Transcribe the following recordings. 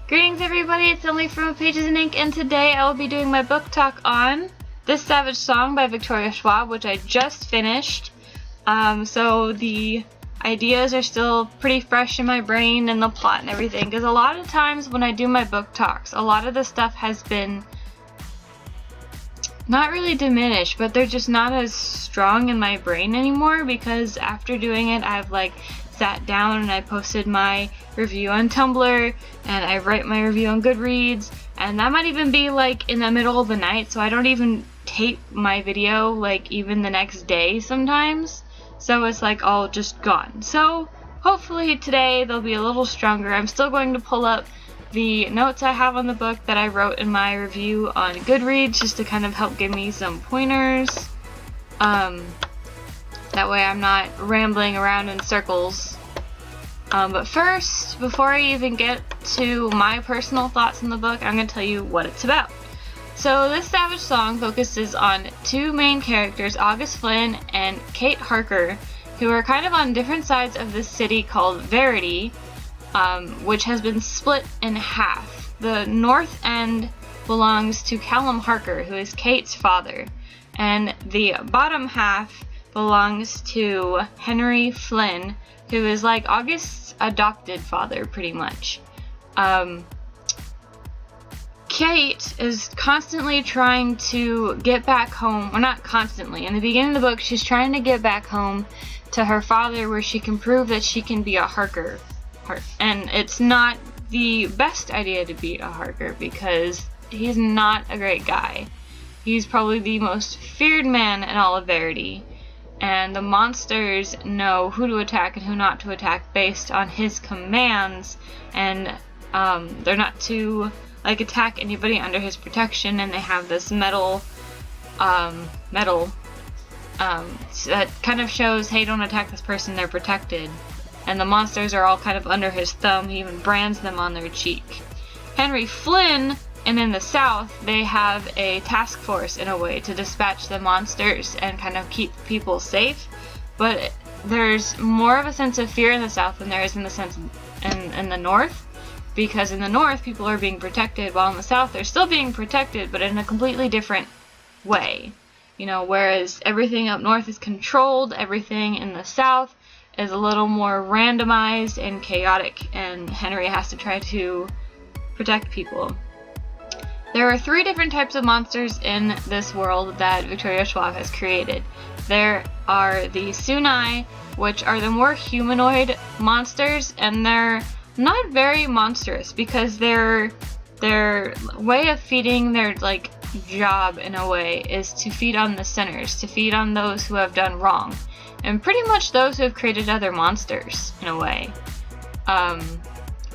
Greetings everybody, it's Emily from Pages in Ink, and today I will be doing my book talk on This Savage Song by Victoria Schwab, which I just finished. So the ideas are still pretty fresh in my brain and the plot and everything, because a lot of times when I do my book talks, a lot of the stuff has been not really diminished, but they're just not as strong in my brain anymore, because after doing it I've sat down and I posted my review on Tumblr and I write my review on Goodreads, and that might even be in the middle of the night, so I don't even tape my video even the next day sometimes, so it's all just gone. So hopefully today they'll be a little stronger. I'm still going to pull up the notes I have on the book that I wrote in my review on Goodreads just to kind of help give me some pointers. That way I'm not rambling around in circles. But first, before I even get to my personal thoughts on the book, I'm going to tell you what it's about. So This Savage Song focuses on two main characters, August Flynn and Kate Harker, who are kind of on different sides of this city called Verity, which has been split in half. The north end belongs to Callum Harker, who is Kate's father, and the bottom half belongs to Henry Flynn, who is August's adopted father, pretty much. Kate is constantly trying to get back home. Well, not constantly. In the beginning of the book, she's trying to get back home to her father where she can prove that she can be a Harker. And it's not the best idea to be a Harker because he's not a great guy. He's probably the most feared man in all of Verity, and the monsters know who to attack and who not to attack based on his commands, and they're not to attack anybody under his protection, and they have this metal that kind of shows, hey, don't attack this person, they're protected. And the monsters are all kind of under his thumb. He even brands them on their cheek. Henry Flynn, and in the south, they have a task force in a way to dispatch the monsters and kind of keep people safe. But there's more of a sense of fear in the south than there is in the north, because in the north people are being protected, while in the south they're still being protected, but in a completely different way. Whereas everything up north is controlled, everything in the south is a little more randomized and chaotic, and Henry has to try to protect people. There are three different types of monsters in this world that Victoria Schwab has created. There are the Sunai, which are the more humanoid monsters, and they're not very monstrous because their way of feeding, their job in a way, is to feed on the sinners, to feed on those who have done wrong, and pretty much those who have created other monsters in a way.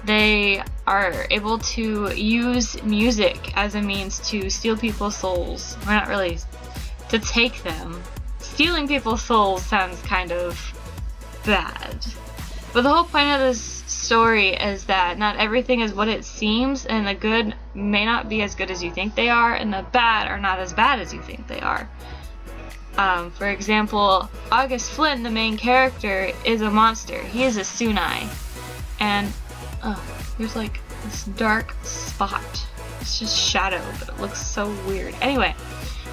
They are able to use music as a means to steal people's souls. Well, not really to take them. Stealing people's souls sounds kind of bad. But the whole point of this story is that not everything is what it seems, and the good may not be as good as you think they are, and the bad are not as bad as you think they are. For example, August Flynn, the main character, is a monster. He is a Sunai. And there's this dark spot. It's just shadow, but it looks so weird. Anyway,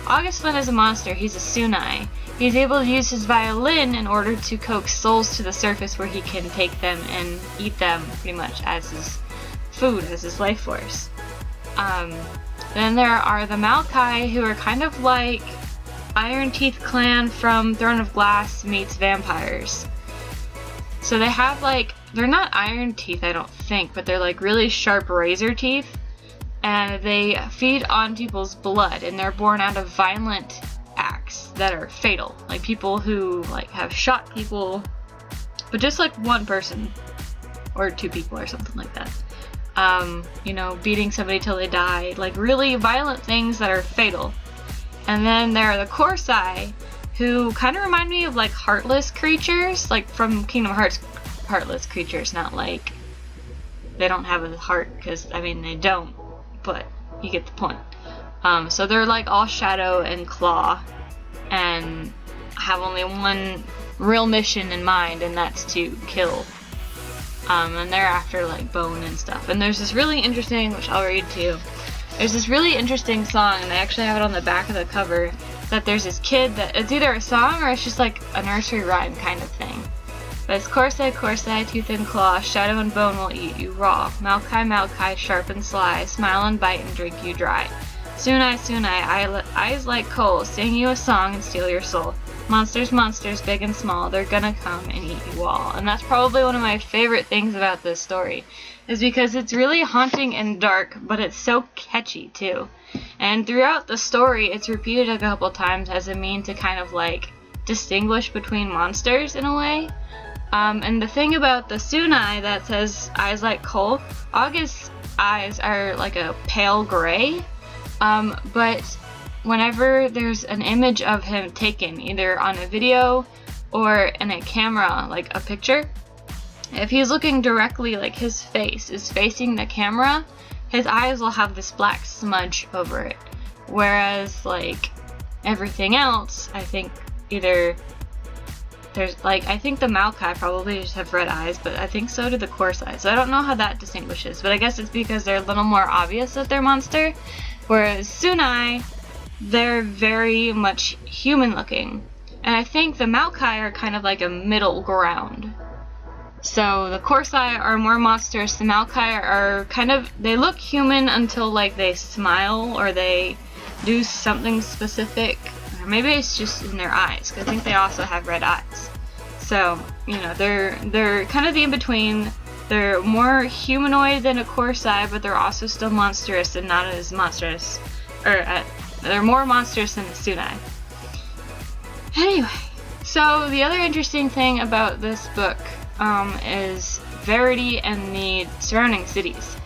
August Flynn is a monster. He's a Sunai. He's able to use his violin in order to coax souls to the surface where he can take them and eat them pretty much as his food, as his life force. Then there are the Maokai, who are kind of like Iron Teeth Clan from Throne of Glass meets vampires. So they have they're not iron teeth, I don't think, but they're really sharp razor teeth, and they feed on people's blood, and they're born out of violent acts that are fatal, people who have shot people, but just one person or two people or something like that. Beating somebody till they die, really violent things that are fatal. And then there are the Korsai, who kind of remind me of heartless creatures, from Kingdom Hearts. Heartless creatures, not they don't have a heart, because they don't, but you get the point. So they're all shadow and claw, and have only one real mission in mind, and that's to kill. and they're after like Bone and stuff. And there's this really interesting, which I'll read to you. There's this really interesting song, and I actually have it on the back of the cover, that there's this kid that it's either a song or it's just like a nursery rhyme kind of thing. But it's Corsai, tooth and claw, shadow and bone will eat you raw. Malkai, sharp and sly, smile and bite and drink you dry. Sunai, eyes like coal, sing you a song and steal your soul. Monsters, big and small, they're gonna come and eat you all. And that's probably one of my favorite things about this story, is because it's really haunting and dark, but it's so catchy too. And throughout the story, it's repeated a couple times as a mean to kind of like distinguish between monsters in a way. And the thing about the Sunai that says eyes like coal, August's eyes are like a pale gray, but whenever there's an image of him taken, either on a video or in a camera, like a picture, if he's looking directly, like his face is facing the camera, his eyes will have this black smudge over it. Whereas, like, everything else, I think either there's, like, I think the Maokai probably just have red eyes, but I think so do the Korsai. So I don't know how that distinguishes, but I guess it's because they're a little more obvious that they're monster. Whereas Sunai, they're very much human looking. And I think the Maokai are kind of like a middle ground. So the Korsai are more monstrous, the Maokai are kind of, they look human until like they smile or they do something specific. Or maybe it's just in their eyes, because I think they also have red eyes. So, you know, they're kind of the in-between. They're more humanoid than a Korsai, but they're also still monstrous and not as monstrous. They're more monstrous than the Sunai. Anyway, so the other interesting thing about this book is Verity and the surrounding cities.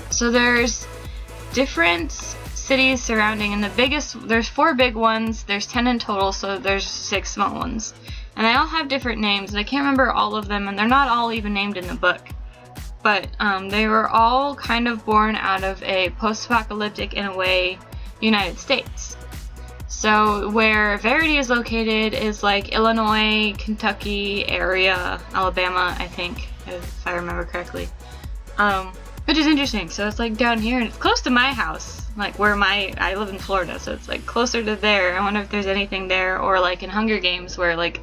So there's different cities surrounding, and there's 4 big ones, there's 10 in total, so there's 6 small ones. And they all have different names, and I can't remember all of them, and they're not all even named in the book. But they were all kind of born out of a post-apocalyptic, in a way, United States. So where Verity is located is like Illinois, Kentucky area, Alabama, I think, if I remember correctly. Which is interesting. So it's like down here, and it's close to my house, like where I live in Florida, so it's like closer to there. I wonder if there's anything there, or like in Hunger Games where like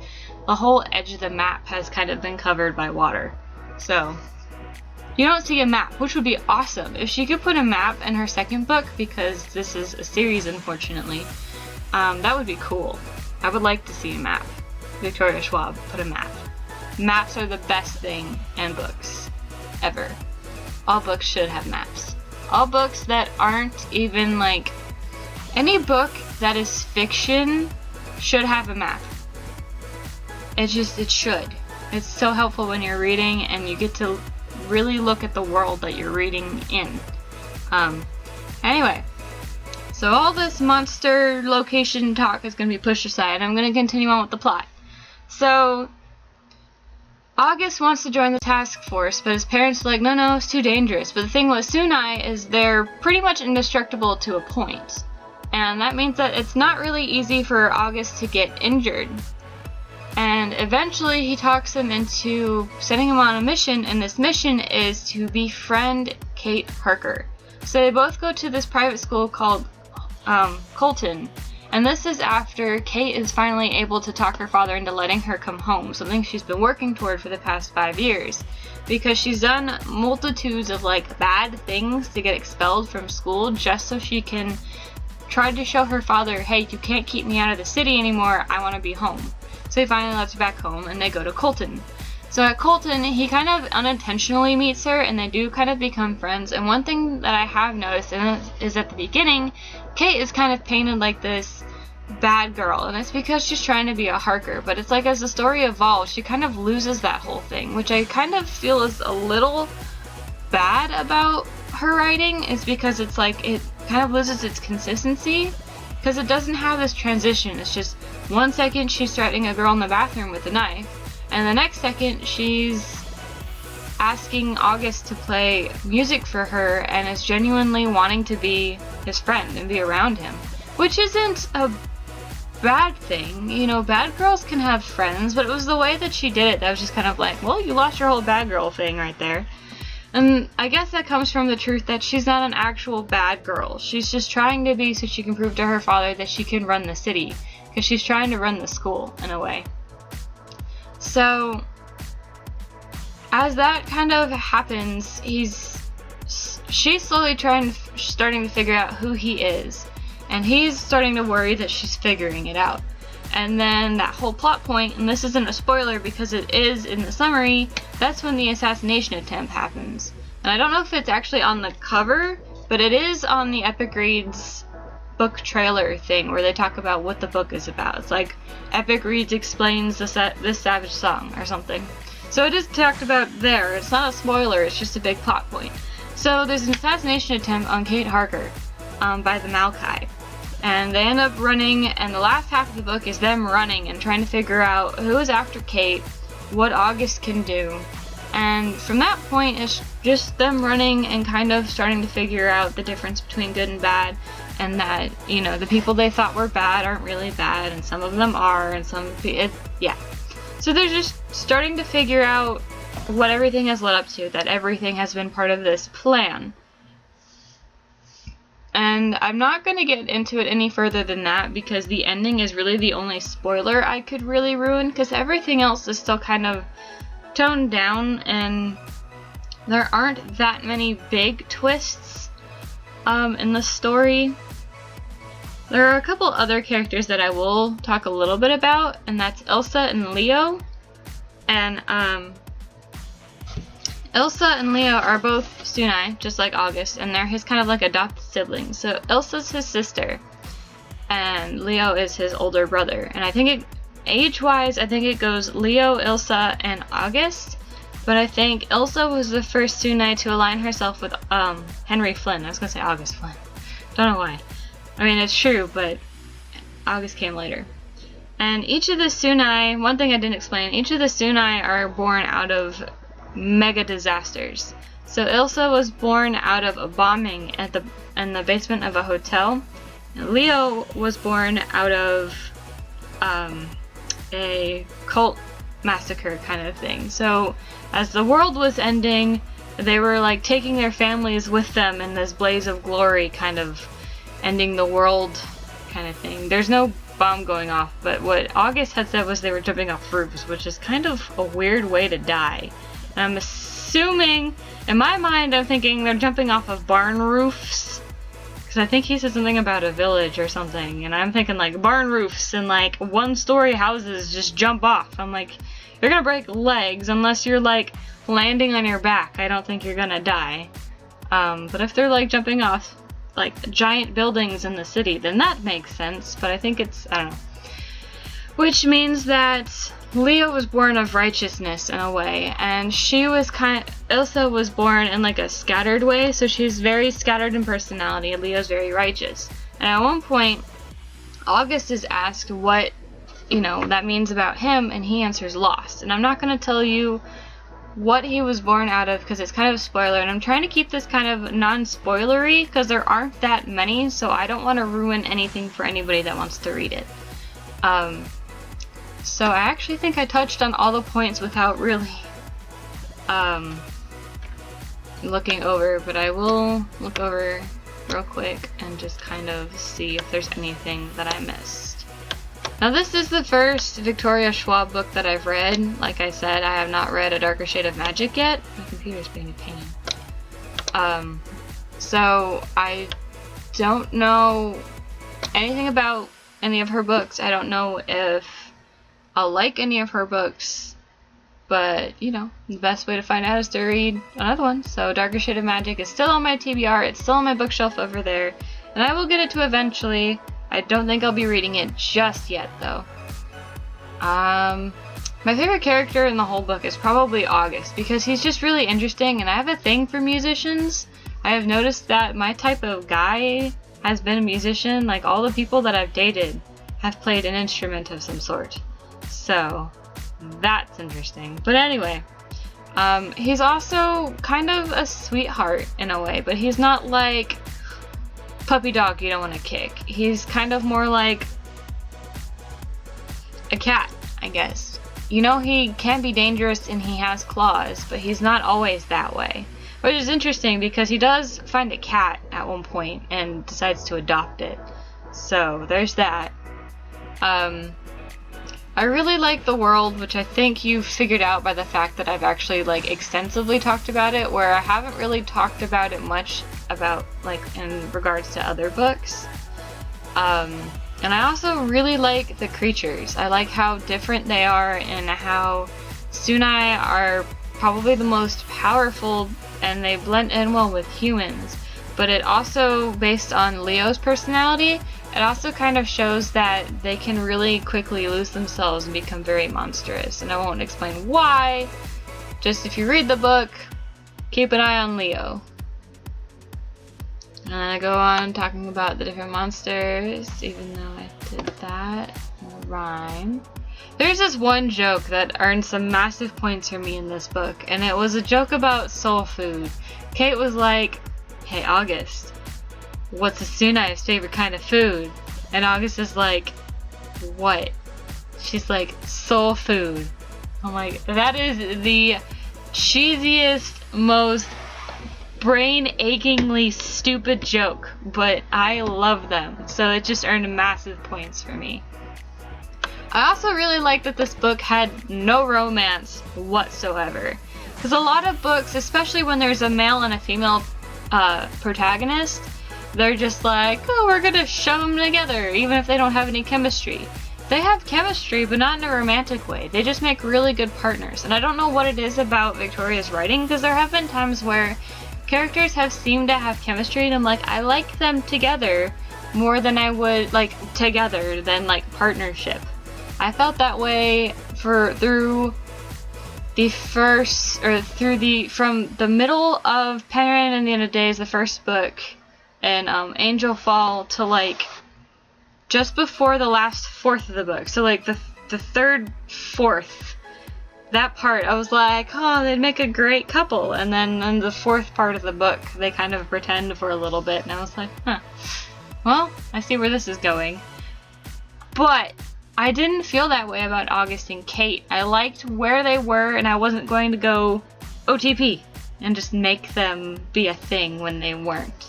the whole edge of the map has kind of been covered by water. So you don't see a map, which would be awesome. If she could put a map in her second book, because this is a series, unfortunately, that would be cool. I would like to see a map. Victoria Schwab, put a map. Maps are the best thing in books, ever. All books should have maps. All books that aren't even like, any book that is fiction should have a map. It should. It's so helpful when you're reading and you get to really look at the world that you're reading in. Anyway, so all this monster location talk is going to be pushed aside. I'm going to continue on with the plot. So August wants to join the task force, but his parents are like, no, it's too dangerous. But the thing with Sunai is they're pretty much indestructible to a point. And that means that it's not really easy for August to get injured. And eventually he talks him into sending him on a mission, and this mission is to befriend Kate Harker. So they both go to this private school called Colton, and this is after Kate is finally able to talk her father into letting her come home, something she's been working toward for the past 5 years, because she's done multitudes of like bad things to get expelled from school just so she can try to show her father, hey, you can't keep me out of the city anymore, I want to be home. So he finally lets her back home, and they go to Colton. So at Colton, he kind of unintentionally meets her, and they do kind of become friends. And one thing that I have noticed is at the beginning, Kate is kind of painted like this bad girl, and it's because she's trying to be a Harker. But it's like as the story evolves, she kind of loses that whole thing, which I kind of feel is a little bad about her writing, is because it's like it kind of loses its consistency. Because it doesn't have this transition. It's just 1 second she's threatening a girl in the bathroom with a knife, and the next second she's asking August to play music for her and is genuinely wanting to be his friend and be around him. Which isn't a bad thing. You know, bad girls can have friends, but it was the way that she did it that was just kind of like, well, you lost your whole bad girl thing right there. And I guess that comes from the truth that she's not an actual bad girl. She's just trying to be so she can prove to her father that she can run the city. Because she's trying to run the school, in a way. So, as that kind of happens, she's slowly starting to figure out who he is. And he's starting to worry that she's figuring it out. And then that whole plot point, and this isn't a spoiler because it is in the summary, that's when the assassination attempt happens. And I don't know if it's actually on the cover, but it is on the Epic Reads book trailer thing where they talk about what the book is about. It's like Epic Reads explains this Savage song or something. So it is talked about there. It's not a spoiler, it's just a big plot point. So there's an assassination attempt on Kate Harker by the Maokai. And they end up running, and the last half of the book is them running and trying to figure out who is after Kate, what August can do. And from that point, it's just them running and kind of starting to figure out the difference between good and bad, and that, you know, the people they thought were bad aren't really bad, and some of them are, and yeah. So they're just starting to figure out what everything has led up to, that everything has been part of this plan. And I'm not going to get into it any further than that because the ending is really the only spoiler I could really ruin, because everything else is still kind of toned down and there aren't that many big twists in the story. There are a couple other characters that I will talk a little bit about, and that's Elsa and Leo. And Elsa and Leo are both Tsunai, just like August, and they're his kind of like adopted siblings. So Elsa's his sister, and Leo is his older brother. And I think age-wise, I think it goes Leo, Elsa, and August. But I think Elsa was the first Tsunai to align herself with Henry Flynn. I was gonna say August Flynn. Don't know why. I mean, it's true, but August came later. And each of the Tsunai, one thing I didn't explain, each of the Tsunai are born out of mega disasters. So Elsa was born out of a bombing in the basement of a hotel. And Leo was born out of a cult massacre kind of thing. So as the world was ending, they were like taking their families with them in this blaze of glory, kind of ending the world kind of thing. There's no bomb going off, but what August had said was they were jumping off roofs, which is kind of a weird way to die. And I'm assuming, in my mind, I'm thinking they're jumping off of barn roofs, because I think he said something about a village or something, and I'm thinking like barn roofs and like one-story houses just jump off. I'm like, you're gonna break legs unless you're like landing on your back. I don't think you're gonna die. But if they're like jumping off like giant buildings in the city, then that makes sense, but I think it's, I don't know. Which means that Leo was born of righteousness in a way, and Elsa was born in like a scattered way, so she's very scattered in personality, and Leo's very righteous. And at one point, August is asked what, you know, that means about him, and he answers lost. And I'm not going to tell you what he was born out of because it's kind of a spoiler, and I'm trying to keep this kind of non-spoilery because there aren't that many, so I don't want to ruin anything for anybody that wants to read it. So I actually think I touched on all the points without really looking over, but I will look over real quick and just kind of see if there's anything that I missed. Now this is the first Victoria Schwab book that I've read. Like I said, I have not read A Darker Shade of Magic yet. My computer's being a pain. So I don't know anything about any of her books. I don't know if I'll like any of her books, but you know, the best way to find out is to read another one. So Darker Shade of Magic is still on my TBR. It's still on my bookshelf over there, and I will get it to eventually. I don't think I'll be reading it just yet, though. My favorite character in the whole book is probably August, because he's just really interesting, and I have a thing for musicians. I have noticed that my type of guy has been a musician. Like, all the people that I've dated have played an instrument of some sort. So, that's interesting. But anyway, he's also kind of a sweetheart in a way, but he's not like puppy dog you don't want to kick. He's kind of more like a cat, I guess. You know, he can be dangerous and he has claws, but he's not always that way. Which is interesting because he does find a cat at one point and decides to adopt it. So there's that. I really like the world, which I think you've figured out by the fact that I've actually like extensively talked about it, where I haven't really talked about it much about like in regards to other books. And I also really like the creatures. I like how different they are and how Sunai are probably the most powerful and they blend in well with humans. But it also, based on Leo's personality, it also kind of shows that they can really quickly lose themselves and become very monstrous. And I won't explain why. Just if you read the book, keep an eye on Leo. And then I go on talking about the different monsters, even though I did that in the rhyme. There's this one joke that earned some massive points for me in this book, and it was a joke about soul food. Kate was like, "Hey August, what's a Sunai's favorite kind of food?" And August is like, "What?" She's like, "Soul food." I'm like, that is the cheesiest, most brain-achingly stupid joke, but I love them, so it just earned massive points for me. I also really like that this book had no romance whatsoever, because a lot of books, especially when there's a male and a female protagonist, they're just like, oh, we're gonna shove them together, even if they don't have any chemistry. They have chemistry, but not in a romantic way. They just make really good partners, and I don't know what it is about Victoria's writing, because there have been times where characters have seemed to have chemistry, and I'm like, I like them together more than I would like together than like partnership. I felt that way through from the middle of Penryn and the End of Days, the first book, and Angel Fall, to like just before the last fourth of the book. So like the third fourth, that part, I was like, oh, they'd make a great couple. And then in the fourth part of the book, they kind of pretend for a little bit, and I was like, huh, well, I see where this is going. But I didn't feel that way about August and Kate. I liked where they were, and I wasn't going to go OTP and just make them be a thing when they weren't.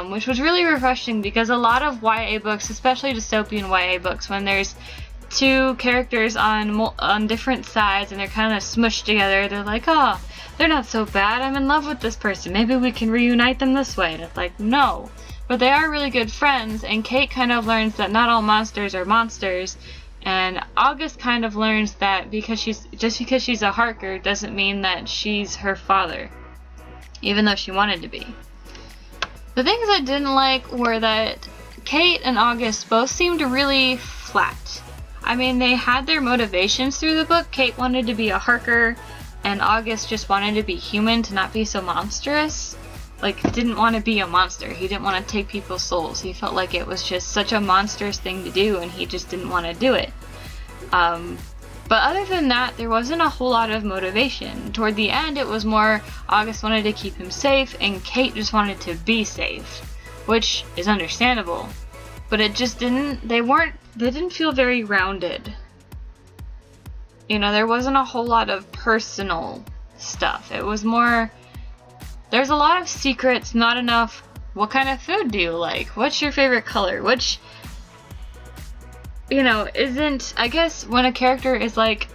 Which was really refreshing, because a lot of YA books, especially dystopian YA books, when there's two characters on different sides and they're kind of smushed together, they're like, oh, they're not so bad, I'm in love with this person, maybe we can reunite them this way. And it's like, no. But they are really good friends, and Kate kind of learns that not all monsters are monsters, and August kind of learns that because she's a Harker doesn't mean that she's her father, even though she wanted to be. The things I didn't like were that Kate and August both seemed really flat. I mean, they had their motivations through the book. Kate wanted to be a Harker, and August just wanted to be human, to not be so monstrous. Like, didn't want to be a monster. He didn't want to take people's souls. He felt like it was just such a monstrous thing to do, and he just didn't want to do it. But other than that, there wasn't a whole lot of motivation. Toward the end, it was more August wanted to keep him safe, and Kate just wanted to be safe, which is understandable. But it just didn't, they didn't feel very rounded. You know, there wasn't a whole lot of personal stuff. It was more, there's a lot of secrets, not enough, what kind of food do you like? What's your favorite color? Which, you know, isn't, I guess when a character is like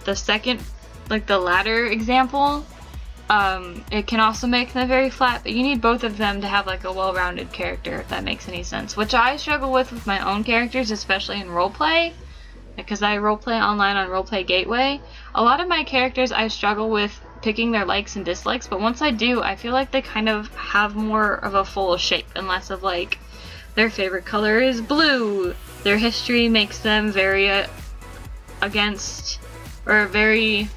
the second, like the latter example, it can also make them very flat, but you need both of them to have like a well-rounded character, if that makes any sense. Which I struggle with my own characters, especially in roleplay, because I roleplay online on Roleplay Gateway. A lot of my characters I struggle with picking their likes and dislikes, but once I do, I feel like they kind of have more of a full shape, and less of like, their favorite color is blue, their history makes them very against, or very,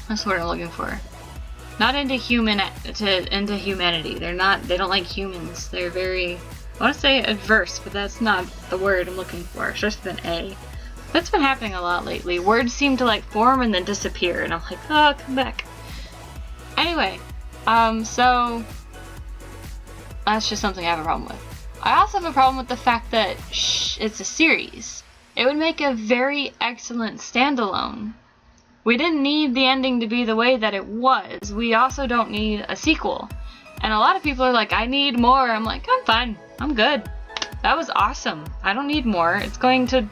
what's the word I'm looking for? Not into into humanity. They don't like humans. They're very, I want to say adverse, but that's not the word I'm looking for. It starts with an A. That's been happening a lot lately. Words seem to like form and then disappear, and I'm like, oh, come back. Anyway, so that's just something I have a problem with. I also have a problem with the fact that it's a series. it would make a very excellent standalone. We didn't need the ending to be the way that it was. We also don't need a sequel. And a lot of people are like, I need more. I'm like, I'm fine. I'm good. That was awesome. I don't need more. It's going to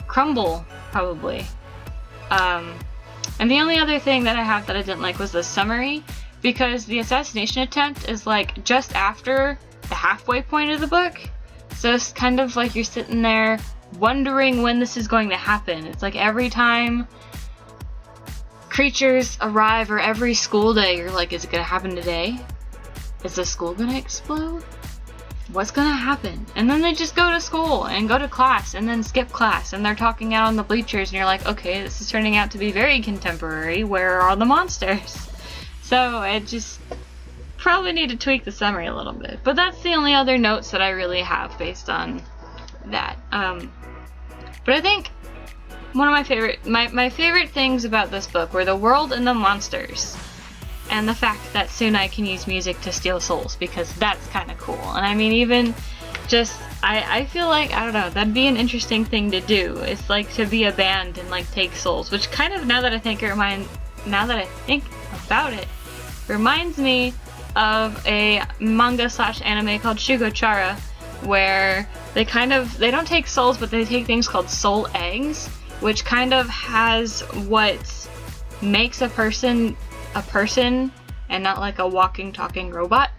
crumble, probably. And the only other thing that I have that I didn't like was the summary, because the assassination attempt is like just after the halfway point of the book. So it's kind of like you're sitting there wondering when this is going to happen. It's like every time creatures arrive, or every school day, you're like, is it gonna happen today? Is the school gonna explode? What's gonna happen? And then they just go to school and go to class and then skip class, and they're talking out on the bleachers, and you're like, okay, this is turning out to be very contemporary. Where are the monsters? So it just probably need to tweak the summary a little bit. But that's the only other notes that I really have based on that. But I think one of my favorite things about this book were the world and the monsters, and the fact that Tsunai can use music to steal souls, because that's kind of cool. And I mean, even just, I feel like, I don't know, that'd be an interesting thing to do. It's like to be a band and like take souls, which kind of, now that I think about it, reminds me of a manga / anime called Shugochara, where they don't take souls, but they take things called soul eggs, which kind of has what makes a person and not like a walking, talking robot.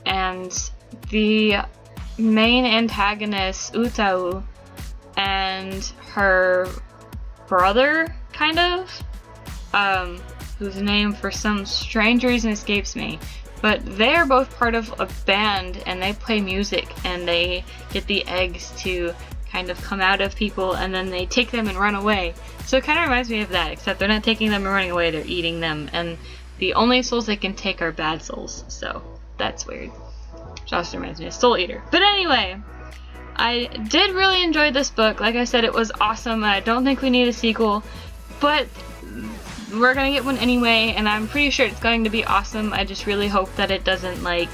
And the main antagonist, Utau, and her brother, kind of, whose name for some strange reason escapes me, but they're both part of a band, and they play music, and they get the eggs to kind of come out of people, and then they take them and run away. So it kind of reminds me of that, except they're not taking them and running away, they're eating them, and the only souls they can take are bad souls, so that's weird. Which also reminds me of Soul Eater. But anyway, I did really enjoy this book. Like I said, it was awesome. I don't think we need a sequel, but we're gonna get one anyway, and I'm pretty sure it's going to be awesome. I just really hope that it doesn't, like,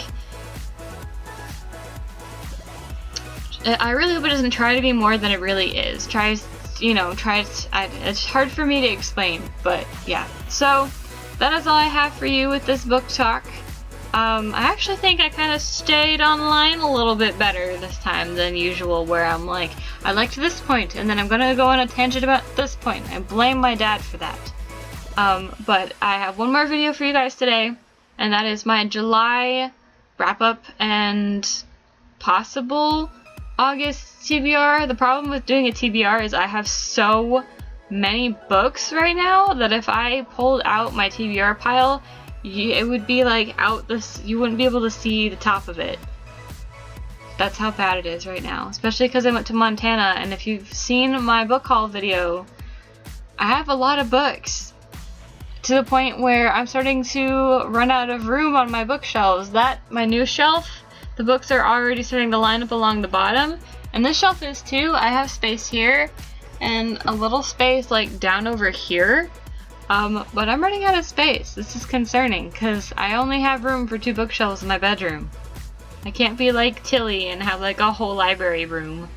I really hope it doesn't try to be more than it really is. It's hard for me to explain, but yeah. So that is all I have for you with this book talk. I actually think I kind of stayed online a little bit better this time than usual, where I'm like, I liked this point, and then I'm gonna go on a tangent about this point. I blame my dad for that. But I have one more video for you guys today, and that is my July wrap-up and possible August TBR. The problem with doing a TBR is I have so many books right now that if I pulled out my TBR pile, it would be like you wouldn't be able to see the top of it. That's how bad it is right now, especially because I went to Montana, and if you've seen my book haul video, I have a lot of books, to the point where I'm starting to run out of room on my bookshelves. My new shelf, the books are already starting to line up along the bottom, and this shelf is too. I have space here and a little space like down over here, but I'm running out of space. This is concerning, because I only have room for 2 bookshelves in my bedroom. I can't be like Tilly and have like a whole library room,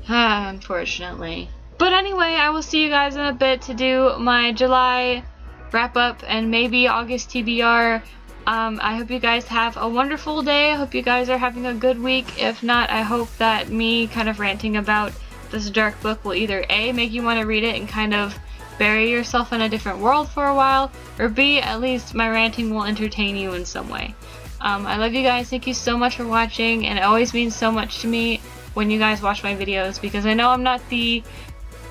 unfortunately. But anyway, I will see you guys in a bit to do my July wrap up and maybe August TBR. I hope you guys have a wonderful day. I hope you guys are having a good week. If not, I hope that me kind of ranting about this dark book will either A, make you want to read it and kind of bury yourself in a different world for a while, or B, at least my ranting will entertain you in some way. I love you guys. Thank you so much for watching, and it always means so much to me when you guys watch my videos, because I know I'm not the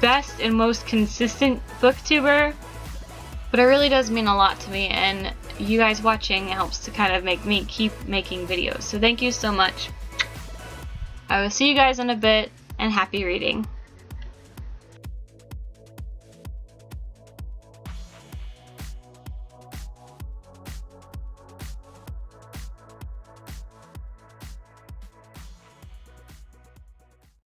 best and most consistent booktuber, but it really does mean a lot to me, and you guys watching helps to kind of make me keep making videos. So thank you so much. I will see you guys in a bit, and happy reading.